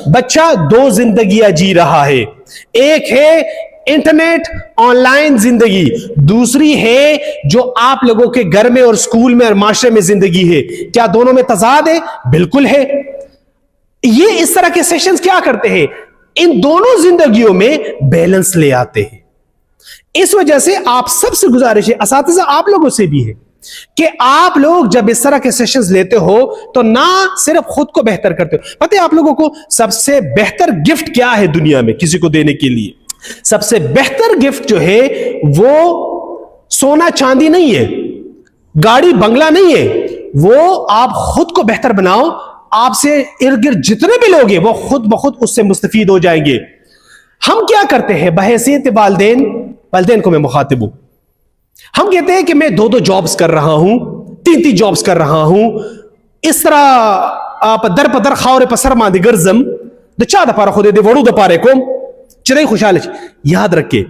بچہ دو زندگیاں جی رہا ہے، ایک ہے انٹرنیٹ آن لائن زندگی، دوسری ہے جو آپ لوگوں کے گھر میں اور سکول میں اور معاشرے میں زندگی ہے۔ کیا دونوں میں تضاد ہے؟ بالکل ہے۔ یہ اس طرح کے سیشنز کیا کرتے ہیں؟ ان دونوں زندگیوں میں بیلنس لے آتے ہیں۔ اس وجہ سے آپ سب سے گزارش ہے، اساتذہ آپ لوگوں سے بھی ہے، کہ آپ لوگ جب اس طرح کے سیشنز لیتے ہو تو نہ صرف خود کو بہتر کرتے ہو۔ پتہ ہے آپ لوگوں کو سب سے بہتر گفٹ کیا ہے دنیا میں کسی کو دینے کے لیے؟ سب سے بہتر گفٹ جو ہے وہ سونا چاندی نہیں ہے، گاڑی بنگلہ نہیں ہے، وہ آپ خود کو بہتر بناؤ۔ آپ سے ارد گرد جتنے بھی لوگ ہیں وہ خود بخود اس سے مستفید ہو جائیں گے۔ ہم کیا کرتے ہیں بحیثیت والدین کو میں مخاطب ہوں، ہم کہتے ہیں کہ میں دو جابز کر رہا ہوں، تین جابز کر رہا ہوں، اس طرح آپ در پدر خاور پسر ماندی گرزم دو چا دا پارا خودے دے وڑو دا پارے کو چرے خوشحال ہے۔ یاد رکھے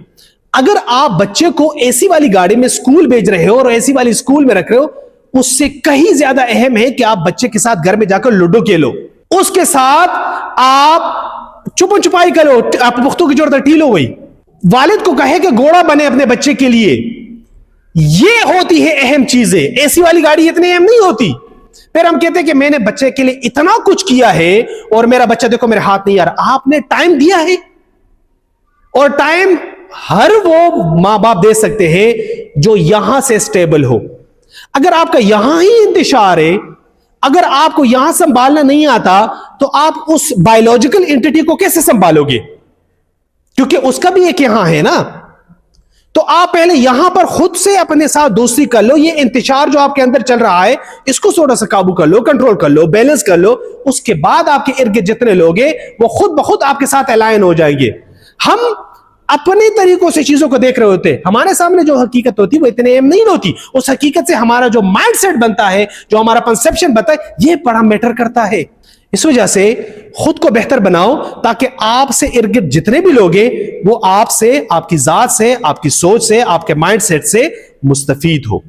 اگر آپ بچے کو اے سی والی گاڑی میں سکول بھیج رہے ہو اور اے سی والی سکول میں رکھ رہے ہو، اس سے کہیں زیادہ اہم ہے کہ آپ بچے کے ساتھ گھر میں جا کر لوڈو کھیلو، اس کے ساتھ آپ چپن چپائی کرو، آپ پختوں کی جوڑتا ٹھیل ہو گئی، والد کو کہے کہ گھوڑا بنے اپنے بچے کے لیے۔ یہ ہوتی ہے اہم چیزیں، اے سی والی گاڑی اتنی اہم نہیں ہوتی۔ پھر ہم کہتے ہیں کہ میں نے بچے کے لیے اتنا کچھ کیا ہے اور میرا بچہ دیکھو میرے ہاتھ نہیں آ رہا۔ آپ نے ٹائم دیا ہے، اور ٹائم ہر وہ ماں باپ دے سکتے ہیں جو یہاں سے سٹیبل ہو۔ اگر آپ کا یہاں ہی انتشار ہے، اگر آپ کو یہاں سنبھالنا نہیں آتا تو آپ اس بایولوجیکل انٹیٹی کو کیسے سنبھالو گے؟ کیونکہ اس کا بھی ایک یہاں ہے نا۔ تو آپ پہلے یہاں پر خود سے اپنے ساتھ دوستی کر لو، یہ انتشار جو آپ کے اندر چل رہا ہے اس کو تھوڑا سا قابو کر لو، کنٹرول کر لو، بیلنس کر لو۔ اس کے بعد آپ کے ارد گرد جتنے لوگ ہیں وہ خود بخود آپ کے ساتھ الائن ہو جائیں گے۔ ہم اپنے طریقوں سے چیزوں کو دیکھ رہے ہوتے ہیں، ہمارے سامنے جو حقیقت ہوتی وہ اتنے اہم نہیں ہوتی، اس حقیقت سے ہمارا جو مائنڈ سیٹ بنتا ہے، جو ہمارا پرسپشن بنتا ہے، یہ بڑا میٹر کرتا ہے۔ اس وجہ سے خود کو بہتر بناؤ تاکہ آپ سے ارد گرد جتنے بھی لوگ ہیں وہ آپ سے، آپ کی ذات سے، آپ کی سوچ سے، آپ کے مائنڈ سیٹ سے مستفید ہو۔